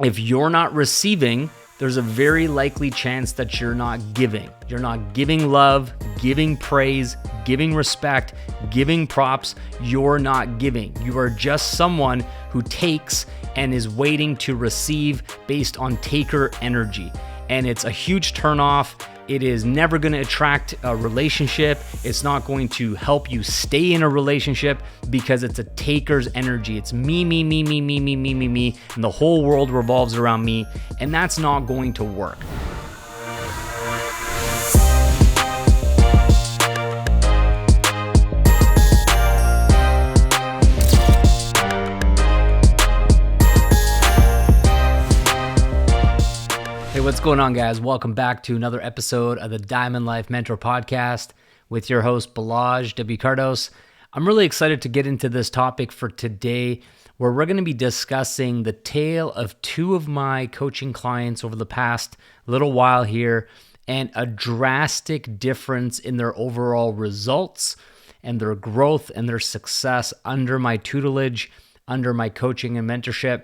If you're not receiving, there's a very likely chance that you're not giving. You're not giving love, giving praise, giving respect, giving props. You're not giving. You are just someone who takes and is waiting to receive based on taker energy. And it's a huge turnoff. It is never going to attract a relationship. It's not going to help you stay in a relationship because it's a taker's energy. It's me, me, me, me, me, me, me, me, me, and the whole world revolves around me, and that's not going to work. Hey, what's going on, guys? Welcome back to another episode of the Diamond Life Mentor Podcast with your host, Balazs W Kardos. I'm really excited to get into this topic for today, where we're going to be discussing the tale of two of my coaching clients over the past little while here, and a drastic difference in their overall results and their growth and their success under my tutelage, under my coaching and mentorship.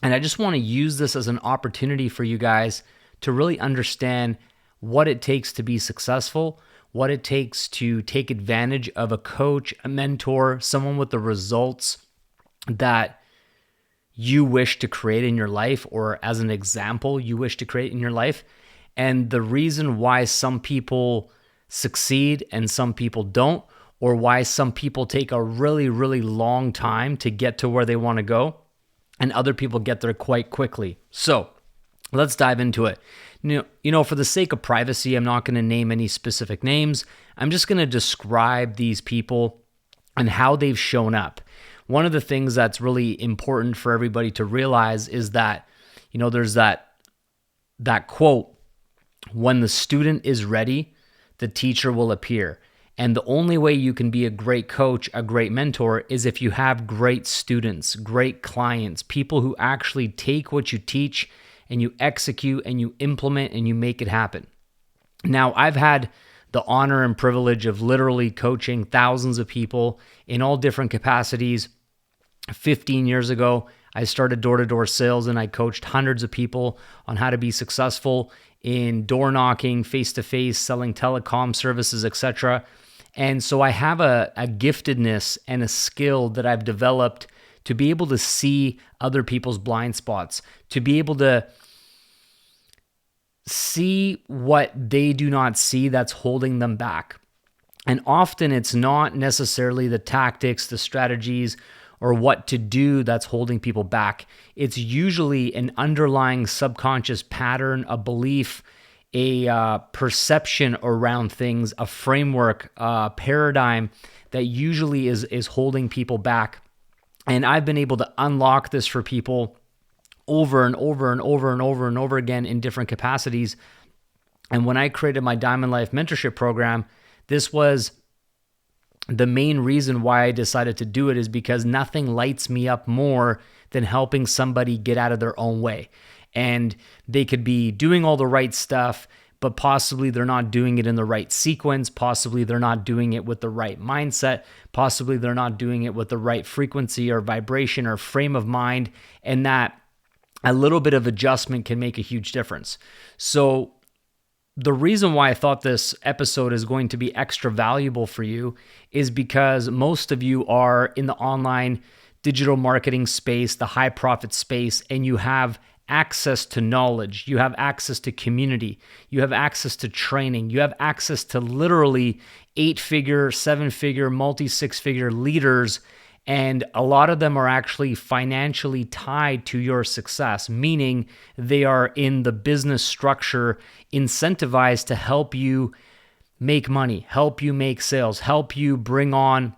And I just want to use this as an opportunity for you guys to really understand what it takes to be successful, what it takes to take advantage of a coach, a mentor, someone with the results that you wish to create in your life, or as an example, you wish to create in your life. And the reason why some people succeed and some people don't, or why some people take a really, really long time to get to where they want to go, and other people get there quite quickly. So let's dive into it. You know, for the sake of privacy, I'm not going to name any specific names. I'm just going to describe these people and how they've shown up. One of the things that's really important for everybody to realize is that, you know, there's that quote, when the student is ready, the teacher will appear. And the only way you can be a great coach, a great mentor, is if you have great students, great clients, people who actually take what you teach and you execute and you implement and you make it happen. Now, I've had the honor and privilege of literally coaching thousands of people in all different capacities. 15 years ago, I started door-to-door sales, and I coached hundreds of people on how to be successful in door knocking, face-to-face, selling telecom services, etc. And so I have a giftedness and a skill that I've developed to be able to see other people's blind spots, to be able to see what they do not see that's holding them back. And often it's not necessarily the tactics, the strategies, or what to do that's holding people back. It's usually an underlying subconscious pattern, a belief, a perception around things, a framework, a paradigm that usually is holding people back. And I've been able to unlock this for people over and over and over and over and over again in different capacities. And when I created my Diamond Life Mentorship Program, this was the main reason why I decided to do it, is because nothing lights me up more than helping somebody get out of their own way. And they could be doing all the right stuff, but possibly they're not doing it in the right sequence. Possibly they're not doing it with the right mindset. Possibly they're not doing it with the right frequency or vibration or frame of mind. And that a little bit of adjustment can make a huge difference. So the reason why I thought this episode is going to be extra valuable for you is because most of you are in the online digital marketing space, the high profit space, and you have access to knowledge, you have access to community, you have access to training, you have access to literally 8-figure, 7-figure, multi-6-figure leaders. And a lot of them are actually financially tied to your success, meaning they are in the business structure incentivized to help you make money, help you make sales, help you bring on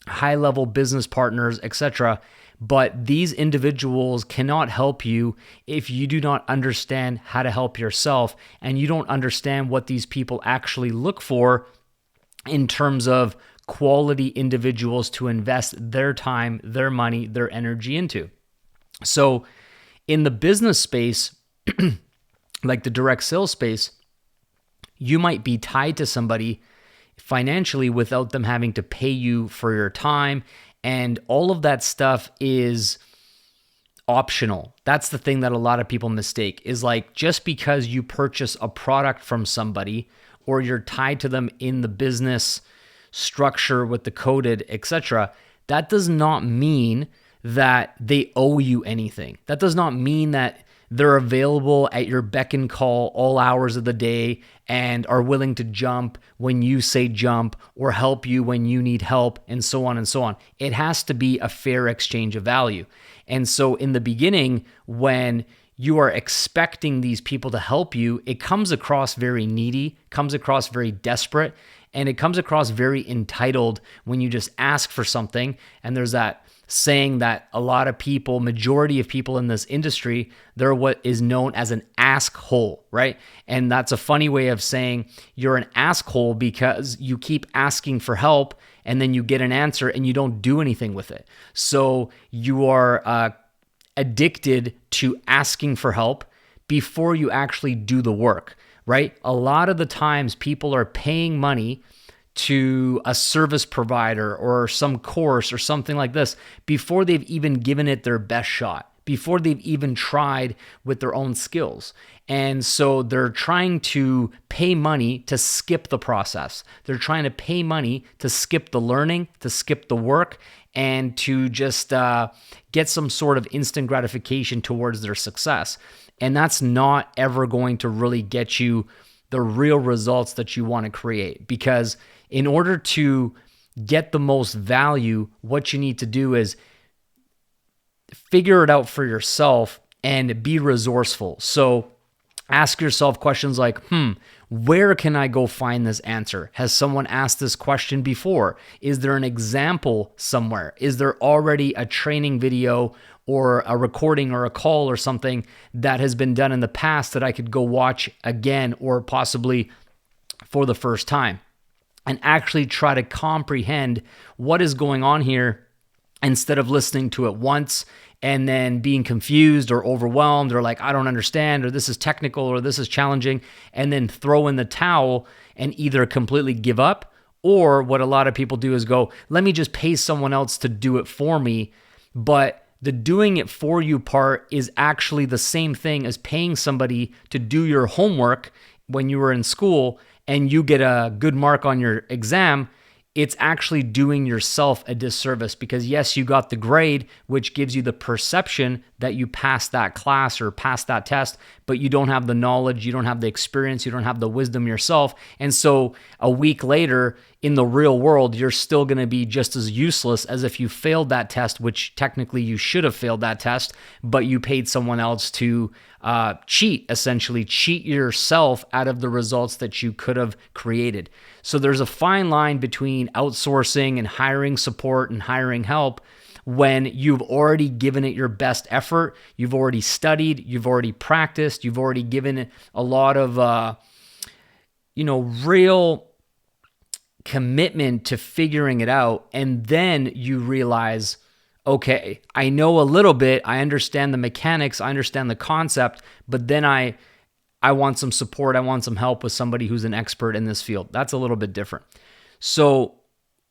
high-level business partners, etc. But these individuals cannot help you if you do not understand how to help yourself, and you don't understand what these people actually look for in terms of quality individuals to invest their time, their money, their energy into. So in the business space, like the direct sales space, you might be tied to somebody financially without them having to pay you for your time. And all of that stuff is optional. That's the thing that a lot of people mistake, is like, just because you purchase a product from somebody or you're tied to them in the business structure with the coded, etc., that does not mean that they owe you anything. That does not mean that they're available at your beck and call all hours of the day and are willing to jump when you say jump or help you when you need help, and so on and so on. It has to be a fair exchange of value. And so in the beginning, when you are expecting these people to help you, it comes across very needy, comes across very desperate, and it comes across very entitled when you just ask for something. And there's that saying that a lot of people, majority of people in this industry, they're what is known as an ask hole, right? And that's a funny way of saying you're an ask hole because you keep asking for help and then you get an answer and you don't do anything with it. So you are addicted to asking for help before you actually do the work, right? A lot of the times people are paying money to a service provider or some course or something like this before they've even given it their best shot, before they've even tried with their own skills. And so they're trying to pay money to skip the process. They're trying to pay money to skip the learning, to skip the work, and to just get some sort of instant gratification towards their success. And that's not ever going to really get you the real results that you want to create, because in order to get the most value, what you need to do is figure it out for yourself and be resourceful. So ask yourself questions like, where can I go find this answer? Has someone asked this question before? Is there an example somewhere? Is there already a training video or a recording or a call or something that has been done in the past that I could go watch again or possibly for the first time? And actually try to comprehend what is going on here instead of listening to it once and then being confused or overwhelmed or like, I don't understand, or this is technical, or this is challenging, and then throw in the towel and either completely give up, or what a lot of people do is go, let me just pay someone else to do it for me. But the doing it for you part is actually the same thing as paying somebody to do your homework when you were in school and you get a good mark on your exam. It's actually doing yourself a disservice, because yes, you got the grade, which gives you the perception that you passed that class or passed that test, but you don't have the knowledge, you don't have the experience, you don't have the wisdom yourself. And so a week later in the real world, you're still going to be just as useless as if you failed that test, which technically you should have failed that test, but you paid someone else to essentially cheat yourself out of the results that you could have created. So there's a fine line between outsourcing and hiring support and hiring help when you've already given it your best effort, you've already studied, you've already practiced, you've already given it a lot of, real commitment to figuring it out. And then you realize, okay, I know a little bit, I understand the mechanics, I understand the concept, but then I want some support, I want some help with somebody who's an expert in this field. That's a little bit different. So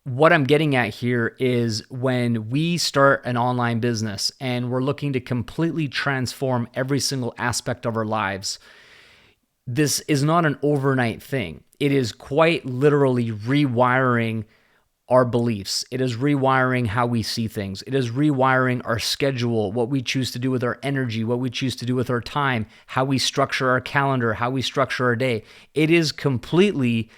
what I'm getting at here is when we start an online business and we're looking to completely transform every single aspect of our lives, this is not an overnight thing. It is quite literally rewiring our beliefs. It is rewiring how we see things. It is rewiring our schedule, what we choose to do with our energy, what we choose to do with our time, how we structure our calendar, how we structure our day. It is completely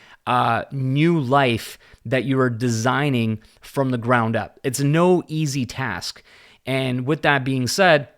new life that you are designing from the ground up. It's no easy task. And with that being said,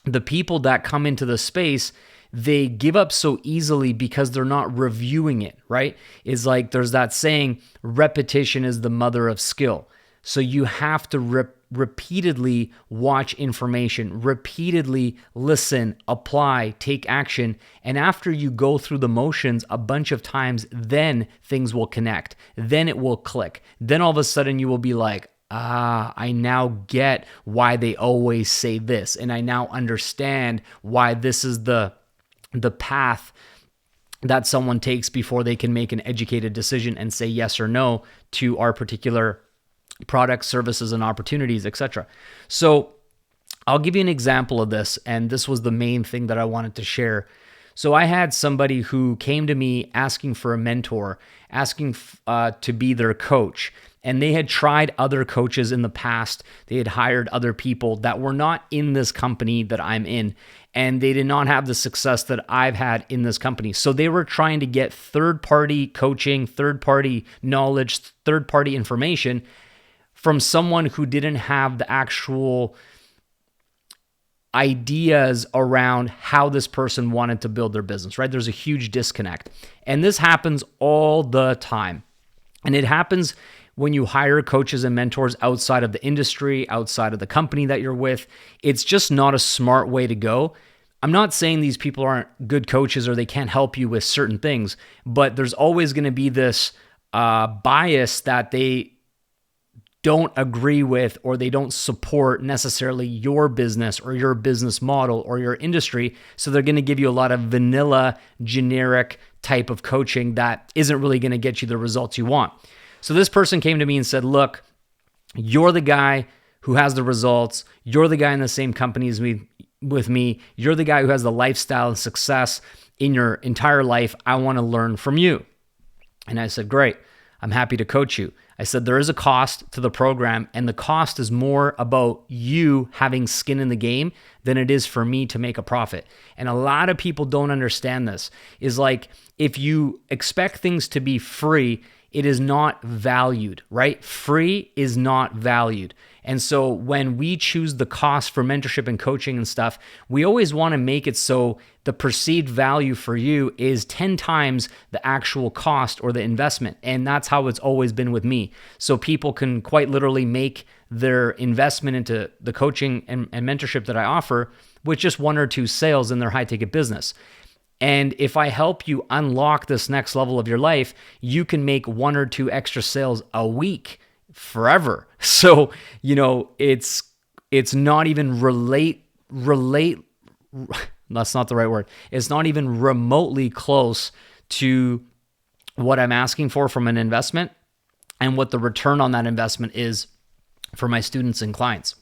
the people that come into the space, they give up so easily because they're not reviewing it, right? It's like there's that saying, repetition is the mother of skill. So you have to repeatedly watch information, repeatedly listen, apply, take action. And after you go through the motions a bunch of times, then things will connect. Then it will click. Then all of a sudden you will be like, I now get why they always say this. And I now understand why this is the path that someone takes before they can make an educated decision and say yes or no to our particular products, services, and opportunities, etc. So I'll give you an example of this, and this was the main thing that I wanted to share. So I had somebody who came to me asking for a mentor, asking to be their coach, and they had tried other coaches in the past. They had hired other people that were not in this company that I'm in, and they did not have the success that I've had in this company. So they were trying to get third-party coaching, third-party knowledge, third-party information from someone who didn't have the actual ideas around how this person wanted to build their business, right? There's a huge disconnect. And this happens all the time. And it happens when you hire coaches and mentors outside of the industry, outside of the company that you're with. It's just not a smart way to go. I'm not saying these people aren't good coaches or they can't help you with certain things, but there's always going to be this bias that they don't agree with or they don't support necessarily your business or your business model or your industry. So they're going to give you a lot of vanilla, generic type of coaching that isn't really going to get you the results you want. So this person came to me and said, look, you're the guy who has the results. You're the guy in the same company as me, with me. You're the guy who has the lifestyle and success in your entire life. I want to learn from you. And I said, great. I'm happy to coach you. I said, there is a cost to the program, and the cost is more about you having skin in the game than it is for me to make a profit. And a lot of people don't understand this. Is like, if you expect things to be free, it is not valued, right? Free is not valued. And so when we choose the cost for mentorship and coaching and stuff, we always want to make it so the perceived value for you is 10 times the actual cost or the investment. And that's how it's always been with me. So people can quite literally make their investment into the coaching and mentorship that I offer with just 1 or 2 sales in their high ticket business. And if I help you unlock this next level of your life, you can make 1 or 2 extra sales a week forever. So, it's not even that's not the right word. It's not even remotely close to what I'm asking for from an investment and what the return on that investment is for my students and clients.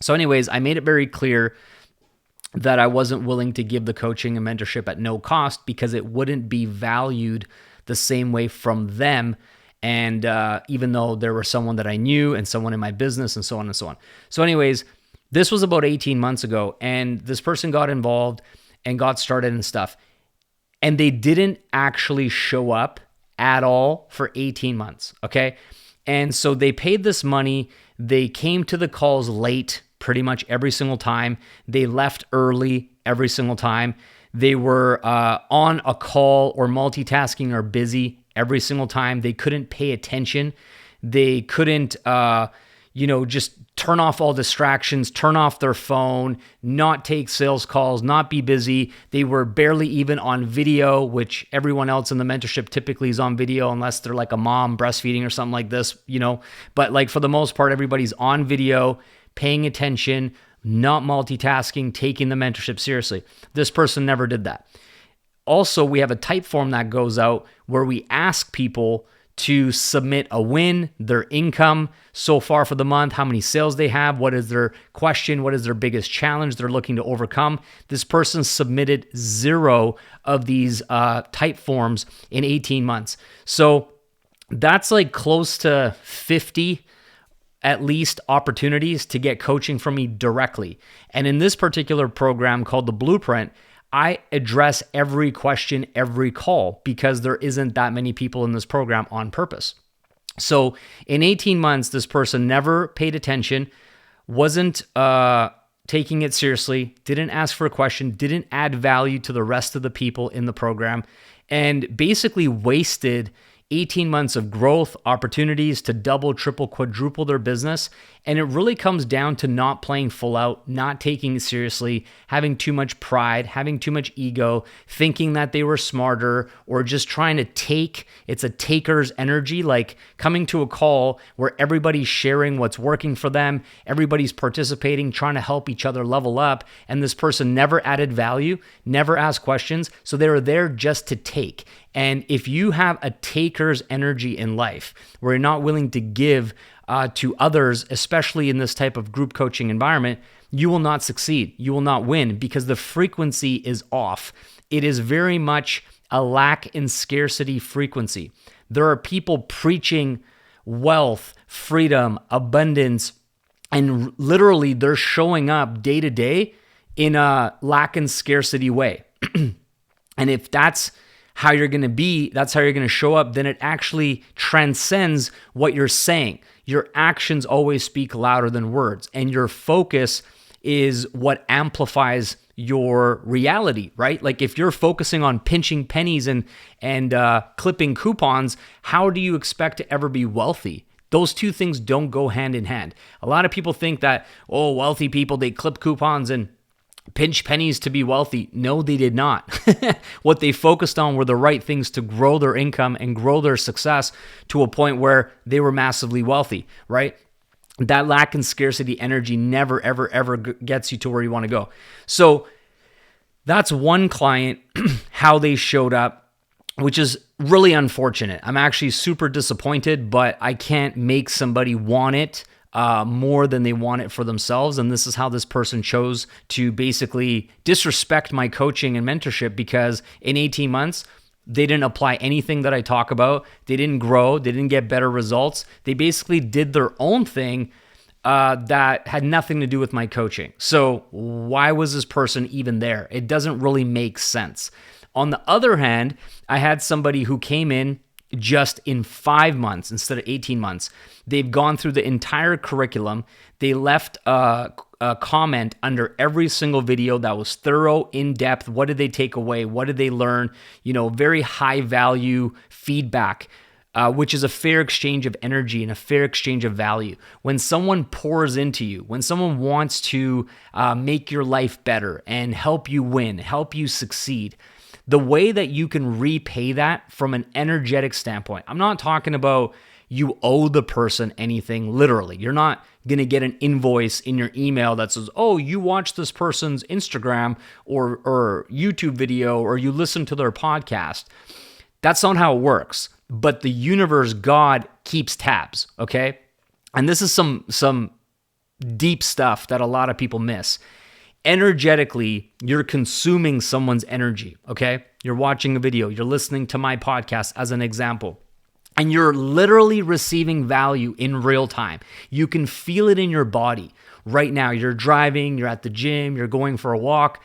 So anyways, I made it very clear that I wasn't willing to give the coaching and mentorship at no cost because it wouldn't be valued the same way from them. And even though there was someone that I knew and someone in my business and so on and so on. So anyways, this was about 18 months ago, and this person got involved and got started and stuff. And they didn't actually show up at all for 18 months, okay? And so they paid this money. They came to the calls late pretty much every single time. They left early every single time. They were on a call or multitasking or busy every single time. They couldn't pay attention. They couldn't, just turn off all distractions, turn off their phone, not take sales calls, not be busy. They were barely even on video, which everyone else in the mentorship typically is on video unless they're like a mom breastfeeding or something like this, But like for the most part, everybody's on video, paying attention, not multitasking, taking the mentorship seriously. This person never did that. Also, we have a type form that goes out where we ask people to submit a win, their income so far for the month, how many sales they have, what is their question, what is their biggest challenge they're looking to overcome. This person submitted 0 of these type forms in 18 months. So that's like close to 50 at least opportunities to get coaching from me directly. And in this particular program called the Blueprint, I address every question, every call, because there isn't that many people in this program on purpose. So in 18 months, this person never paid attention, wasn't taking it seriously, didn't ask for a question, didn't add value to the rest of the people in the program, and basically wasted 18 months of growth, opportunities to double, triple, quadruple their business. And it really comes down to not playing full out, not taking it seriously, having too much pride, having too much ego, thinking that they were smarter, or just trying to take. It's a taker's energy, like coming to a call where everybody's sharing what's working for them, everybody's participating, trying to help each other level up. And this person never added value, never asked questions. So they were there just to take. And if you have a taker's energy in life where you're not willing to give to others, especially in this type of group coaching environment, you will not succeed. You will not win because the frequency is off. It is very much a lack and scarcity frequency. There are people preaching wealth, freedom, abundance, and literally they're showing up day to day in a lack and scarcity way. And if that's how you're going to be, that's how you're going to show up, then it actually transcends what you're saying. Your actions always speak louder than words, and your focus is what amplifies your reality, right? Like if you're focusing on pinching pennies and clipping coupons, how do you expect to ever be wealthy? Those two things don't go hand in hand. A lot of people think that, oh, wealthy people, they clip coupons and pinch pennies to be wealthy. No, they did not. What they focused on were the right things to grow their income and grow their success to a point where they were massively wealthy, right? That lack and scarcity energy never, ever, ever gets you to where you want to go. So that's one client, how they showed up, which is really unfortunate. I'm actually super disappointed, but I can't make somebody want it more than they want it for themselves. And this is how this person chose to basically disrespect my coaching and mentorship, because in 18 months, they didn't apply anything that I talk about. They didn't grow. They didn't get better results. They basically did their own thing that had nothing to do with my coaching. So why was this person even there? It doesn't really make sense. On the other hand, I had somebody who came in just in 5 months instead of 18 months. They've gone through the entire curriculum. They left a comment under every single video that was thorough, in-depth. What did they take away? What did they learn? Very high value feedback, which is a fair exchange of energy and a fair exchange of value. When someone pours into you, when someone wants to make your life better and help you win, help you succeed, the way that you can repay that from an energetic standpoint, I'm not talking about you owe the person anything literally. You're not going to get an invoice in your email that says, oh, you watched this person's Instagram or YouTube video, or you listened to their podcast. That's not how it works. But the universe, God, keeps tabs, okay? And this is some deep stuff that a lot of people miss. Energetically, you're consuming someone's energy, okay? You're watching a video, you're listening to my podcast as an example, and you're literally receiving value in real time. You can feel it in your body right now. You're driving, you're at the gym, you're going for a walk,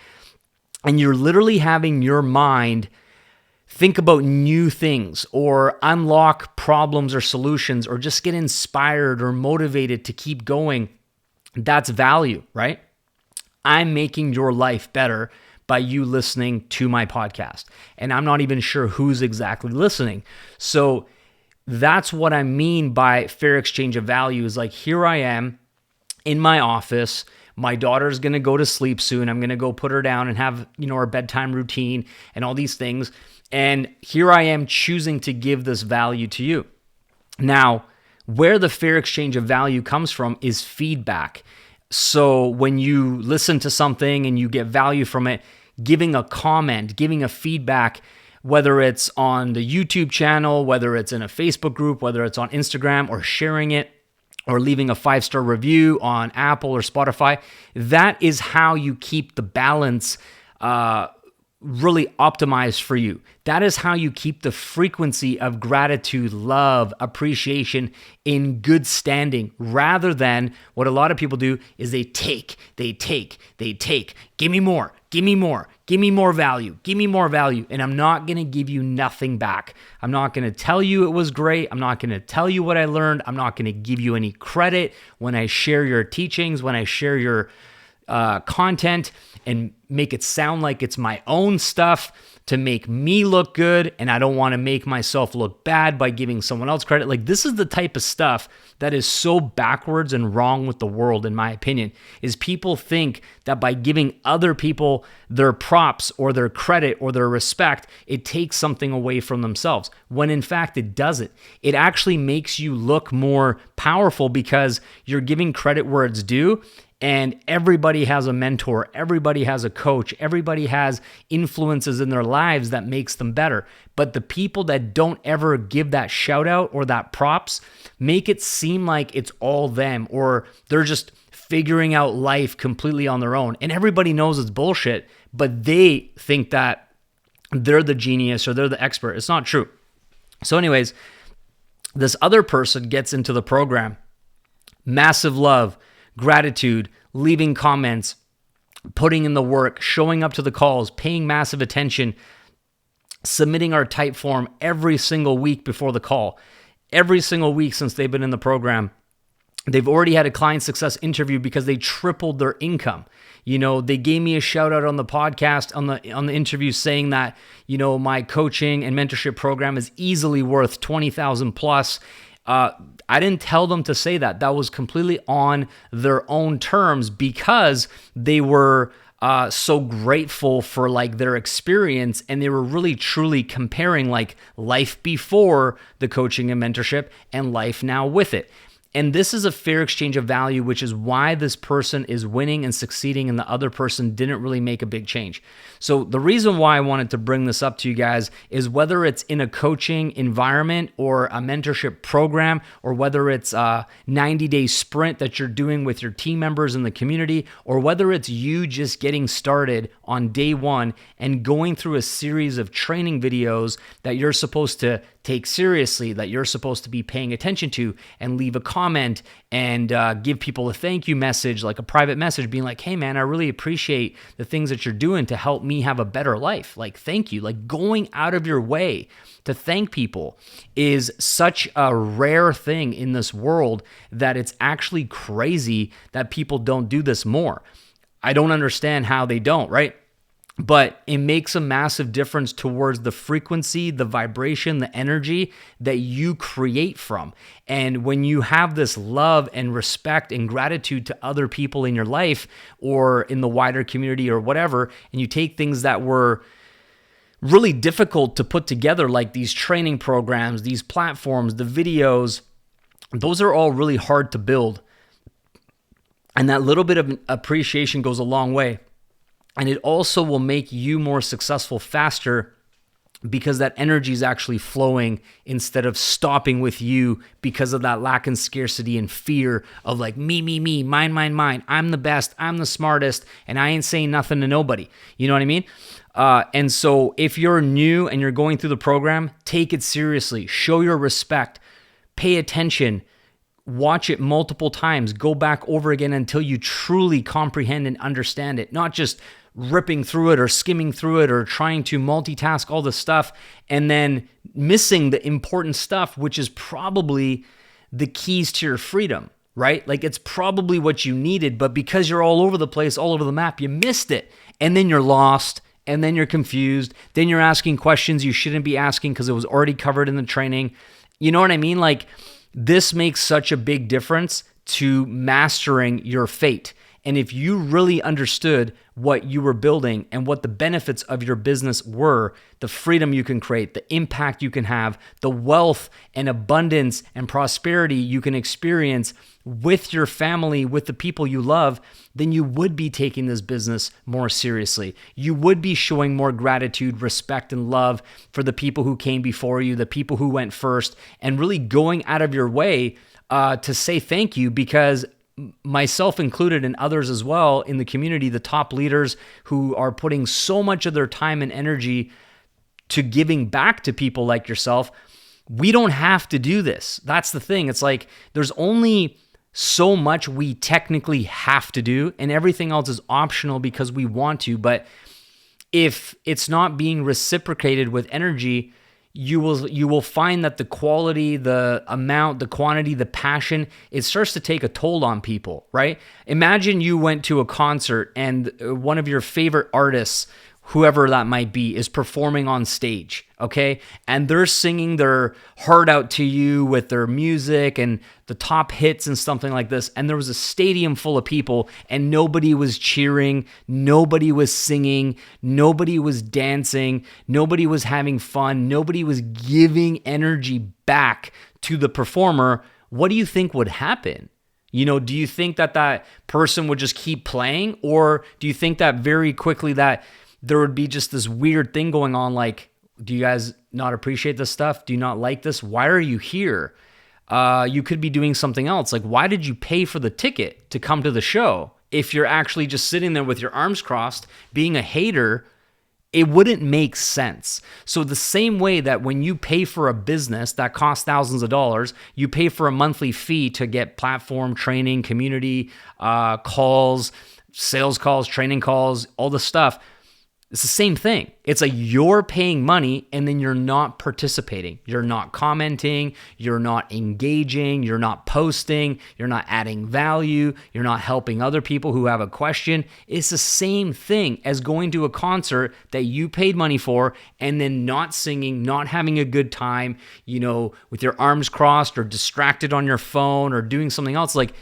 and you're literally having your mind think about new things or unlock problems or solutions or just get inspired or motivated to keep going. That's value, right? I'm making your life better by you listening to my podcast. And I'm not even sure who's exactly listening. So that's what I mean by fair exchange of value. Is like, here I am in my office. My daughter's going to go to sleep soon. I'm going to go put her down and have, our bedtime routine and all these things. And here I am choosing to give this value to you. Now, where the fair exchange of value comes from is feedback. So when you listen to something and you get value from it, giving a comment, giving a feedback, whether it's on the YouTube channel, whether it's in a Facebook group, whether it's on Instagram, or sharing it, or leaving a 5-star review on Apple or Spotify, that is how you keep the balance really optimized for you. That is how you keep the frequency of gratitude, love, appreciation in good standing, rather than what a lot of people do is they take. Give me more, give me more, give me more value, give me more value. And I'm not going to give you nothing back. I'm not going to tell you it was great. I'm not going to tell you what I learned. I'm not going to give you any credit when I share your teachings, when I share your content and make it sound like it's my own stuff to make me look good. And I don't want to make myself look bad by giving someone else credit. Like, this is the type of stuff that is so backwards and wrong with the world, in my opinion, is people think that by giving other people their props or their credit or their respect, it takes something away from themselves, when in fact it doesn't. It actually makes you look more powerful because you're giving credit where it's due. And everybody has a mentor, everybody has a coach, everybody has influences in their lives that makes them better. But the people that don't ever give that shout out or that props make it seem like it's all them, or they're just figuring out life completely on their own. And everybody knows it's bullshit, but they think that they're the genius or they're the expert. It's not true. So anyways, this other person gets into the program. Massive love, gratitude, leaving comments, putting in the work, showing up to the calls, paying massive attention, submitting our type form every single week before the call. Every single week since they've been in the program, they've already had a client success interview because they tripled their income. They gave me a shout out on the podcast, on the interview, saying that, my coaching and mentorship program is easily worth 20,000 plus. I didn't tell them to say that. That was completely on their own terms because they were so grateful for like their experience, and they were really truly comparing like life before the coaching and mentorship and life now with it. And this is a fair exchange of value, which is why this person is winning and succeeding and the other person didn't really make a big change. So the reason why I wanted to bring this up to you guys is whether it's in a coaching environment or a mentorship program, or whether it's a 90-day sprint that you're doing with your team members in the community, or whether it's you just getting started on day one and going through a series of training videos that you're supposed to take seriously, that you're supposed to be paying attention to, and leave a comment and give people a thank you message, like a private message being like, hey man, I really appreciate the things that you're doing to help me have a better life. Like, thank you. Like, going out of your way to thank people is such a rare thing in this world that it's actually crazy that people don't do this more. I don't understand how they don't, right? But it makes a massive difference towards the frequency, the vibration, the energy that you create from. And when you have this love and respect and gratitude to other people in your life or in the wider community or whatever, and you take things that were really difficult to put together, like these training programs, these platforms, the videos, those are all really hard to build. And that little bit of appreciation goes a long way. And it also will make you more successful faster because that energy is actually flowing instead of stopping with you because of that lack and scarcity and fear of like me, mine. I'm the best, I'm the smartest, and I ain't saying nothing to nobody. You know what I mean? And so if you're new and you're going through the program, take it seriously. Show your respect. Pay attention. Watch it multiple times. Go back over again until you truly comprehend and understand it. Not just ripping through it or skimming through it or trying to multitask all the stuff and then missing the important stuff, which is probably the keys to your freedom, right? Like, it's probably what you needed, but because you're all over the place, all over the map, you missed it. And then you're lost, and then you're confused. Then you're asking questions you shouldn't be asking because it was already covered in the training. You know what I mean? Like, this makes such a big difference to mastering your fate. And if you really understood what you were building and what the benefits of your business were, the freedom you can create, the impact you can have, the wealth and abundance and prosperity you can experience with your family, with the people you love, then you would be taking this business more seriously. You would be showing more gratitude, respect, and love for the people who came before you, the people who went first, and really going out of your way to say thank you, because myself included and others as well in the community, the top leaders who are putting so much of their time and energy to giving back to people like yourself, we don't have to do this. That's the thing. It's like there's only so much we technically have to do, and everything else is optional because we want to. But if it's not being reciprocated with energy, you will find that the quality, the amount, the quantity, the passion, it starts to take a toll on people, right? Imagine you went to a concert and one of your favorite artists, whoever that might be, is performing on stage, okay? And they're singing their heart out to you with their music and the top hits and something like this. And there was a stadium full of people and nobody was cheering, nobody was singing, nobody was dancing, nobody was having fun, nobody was giving energy back to the performer. What do you think would happen? You know, do you think that that person would just keep playing? Or do you think that very quickly that there would be just this weird thing going on, like, do you guys not appreciate this stuff? Do you not like this? Why are you here? You could be doing something else. Like, why did you pay for the ticket to come to the show if you're actually just sitting there with your arms crossed, being a hater? It wouldn't make sense. So the same way that when you pay for a business that costs thousands of dollars, you pay for a monthly fee to get platform training, community calls, sales calls, training calls, all the stuff. It's the same thing. It's like you're paying money and then you're not participating. You're not commenting. You're not engaging. You're not posting. You're not adding value. You're not helping other people who have a question. It's the same thing as going to a concert that you paid money for and then not singing, not having a good time, with your arms crossed or distracted on your phone or doing something else. Like,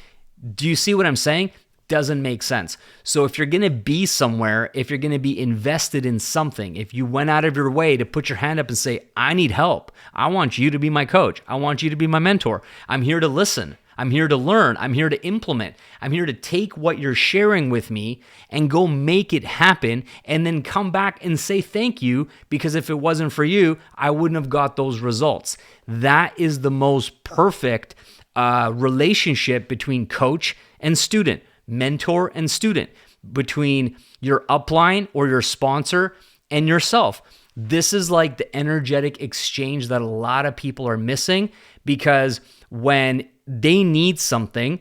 do you see what I'm saying? Doesn't make sense. So if you're going to be somewhere, if you're going to be invested in something, if you went out of your way to put your hand up and say, I need help. I want you to be my coach. I want you to be my mentor. I'm here to listen. I'm here to learn. I'm here to implement. I'm here to take what you're sharing with me and go make it happen and then come back and say thank you, because if it wasn't for you, I wouldn't have got those results. That is the most perfect relationship between coach and student. Mentor and student, between your upline or your sponsor and yourself. This is like the energetic exchange that a lot of people are missing, because when they need something,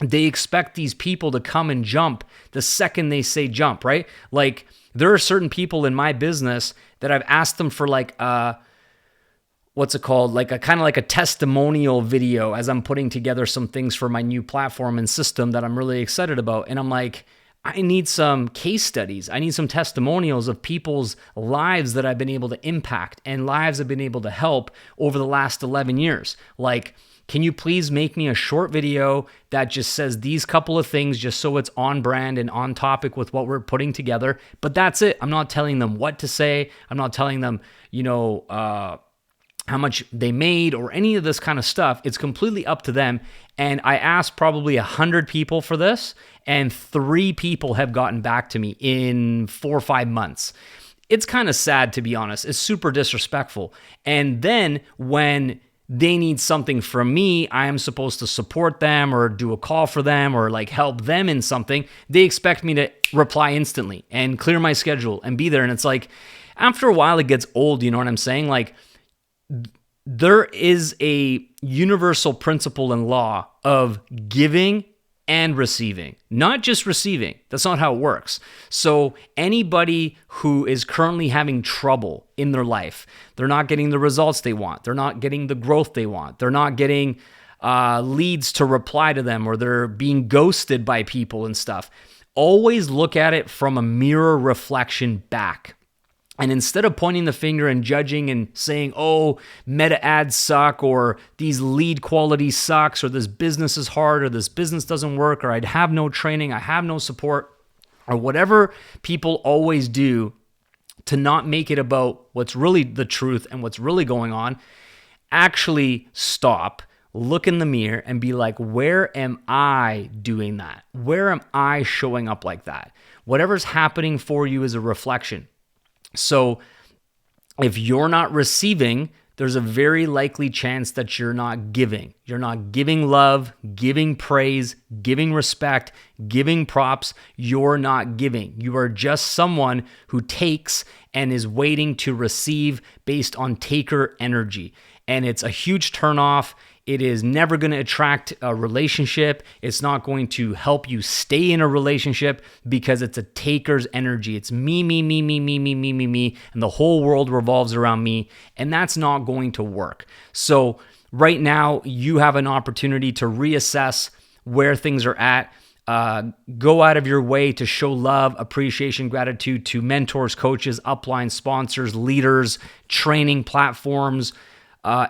they expect these people to come and jump the second they say jump, right? Like, there are certain people in my business that I've asked them for like what's it called? Like a kind of like a testimonial video as I'm putting together some things for my new platform and system that I'm really excited about. And I'm like, I need some case studies. I need some testimonials of people's lives that I've been able to impact and lives I've been able to help over the last 11 years. Like, can you please make me a short video that just says these couple of things just so it's on brand and on topic with what we're putting together? But that's it. I'm not telling them what to say. I'm not telling them, how much they made or any of this kind of stuff. It's completely up to them. And I asked probably 100 people for this, and 3 people have gotten back to me in 4 or 5 months. It's kind of sad, to be honest. It's super disrespectful. And then when they need something from me, I am supposed to support them or do a call for them or like help them in something. They expect me to reply instantly and clear my schedule and be there. And it's like, after a while, it gets old. You know what I'm saying? Like, there is a universal principle and law of giving and receiving, not just receiving. That's not how it works. So anybody who is currently having trouble in their life, they're not getting the results they want. They're not getting the growth they want. They're not getting leads to reply to them, or they're being ghosted by people and stuff. Always look at it from a mirror reflection back. And instead of pointing the finger and judging and saying, oh, meta ads suck, or these lead quality sucks, or this business is hard, or this business doesn't work, or I'd have no training, I have no support, or whatever people always do to not make it about what's really the truth and what's really going on, actually stop, look in the mirror and be like, where am I doing that? Where am I showing up like that? Whatever's happening for you is a reflection. So if you're not receiving, there's a very likely chance that you're not giving. You're not giving love, giving praise, giving respect, giving props. You're not giving. You are just someone who takes and is waiting to receive based on taker energy. And it's a huge turnoff. It is never going to attract a relationship. It's not going to help you stay in a relationship because it's a taker's energy. It's me, me, me, me, me, me, me, me, me, and the whole world revolves around me, and that's not going to work. So right now, you have an opportunity to reassess where things are at. Go out of your way to show love, appreciation, gratitude to mentors, coaches, upline sponsors, leaders, training platforms,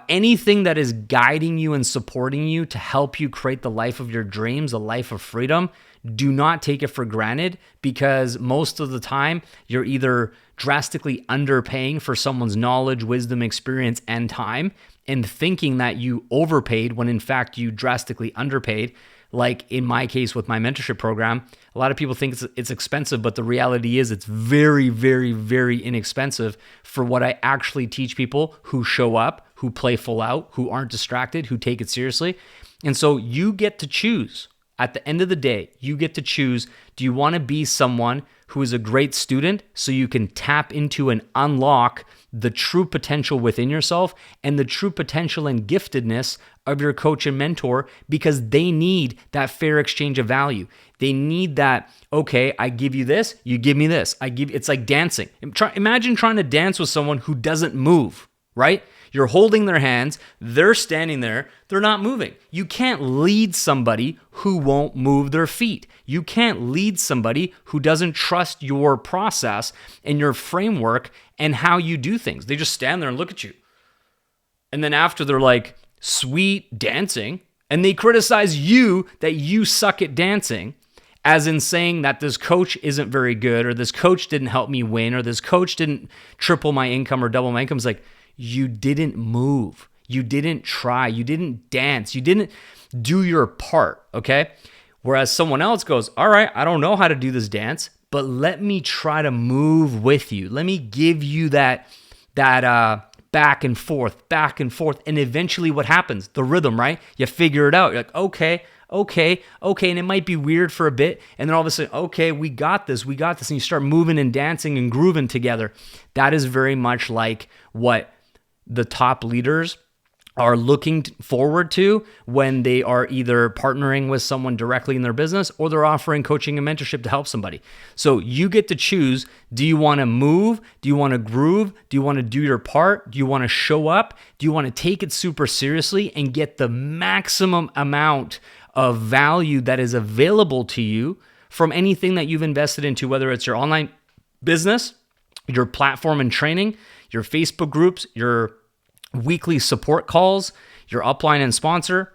anything that is guiding you and supporting you to help you create the life of your dreams, a life of freedom. Do not take it for granted, because most of the time you're either drastically underpaying for someone's knowledge, wisdom, experience, and time, and thinking that you overpaid when in fact you drastically underpaid. Like in my case with my mentorship program, a lot of people think it's expensive, but the reality is it's very, very, very inexpensive for what I actually teach people who show up, who play full out, who aren't distracted, who take it seriously. And so you get to choose. At the end of the day, you get to choose, do you want to be someone who is a great student so you can tap into and unlock the true potential within yourself and the true potential and giftedness of your coach and mentor, because they need that fair exchange of value. They need that, okay, I give you this, you give me this. It's like dancing. Imagine trying to dance with someone who doesn't move, right? You're holding their hands, they're standing there, they're not moving. You can't lead somebody who won't move their feet. You can't lead somebody who doesn't trust your process and your framework and how you do things. They just stand there and look at you. And then after they're like, sweet dancing, and they criticize you that you suck at dancing, as in saying that this coach isn't very good, or this coach didn't help me win, or this coach didn't triple my income or double my income. It's like, you didn't move. You didn't try. You didn't dance. You didn't do your part, okay? Whereas someone else goes, all right, I don't know how to do this dance, but let me try to move with you. Let me give you that back and forth. And eventually what happens? The rhythm, right? You figure it out. You're like, okay. And it might be weird for a bit. And then all of a sudden, okay, we got this. And you start moving and dancing and grooving together. That is very much like what the top leaders are looking forward to when they are either partnering with someone directly in their business or they're offering coaching and mentorship to help somebody. So you get to choose, do you want to move? Do you want to groove? Do you want to do your part? Do you want to show up? Do you want to take it super seriously and get the maximum amount of value that is available to you from anything that you've invested into, whether it's your online business, your platform and training, your Facebook groups, your weekly support calls, your upline and sponsor,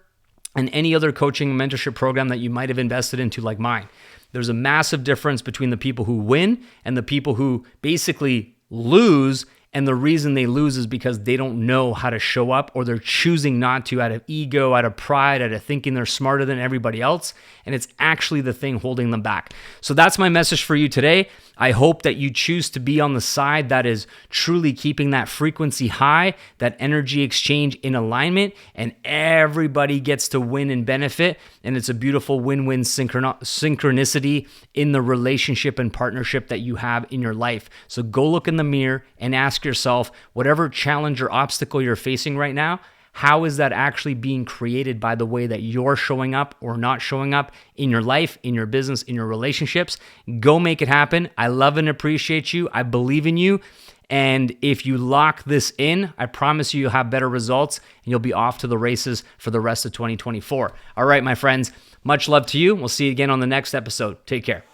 and any other coaching and mentorship program that you might have invested into like mine. There's a massive difference between the people who win and the people who basically lose. And the reason they lose is because they don't know how to show up, or they're choosing not to out of ego, out of pride, out of thinking they're smarter than everybody else. And it's actually the thing holding them back. So that's my message for you today. I hope that you choose to be on the side that is truly keeping that frequency high, that energy exchange in alignment, and everybody gets to win and benefit. And it's a beautiful win-win synchronicity in the relationship and partnership that you have in your life. So go look in the mirror and ask yourself, whatever challenge or obstacle you're facing right now, how is that actually being created by the way that you're showing up or not showing up in your life, in your business, in your relationships? Go make it happen. I love and appreciate you. I believe in you. And if you lock this in, I promise you'll have better results and you'll be off to the races for the rest of 2024. All right, my friends, much love to you. We'll see you again on the next episode. Take care.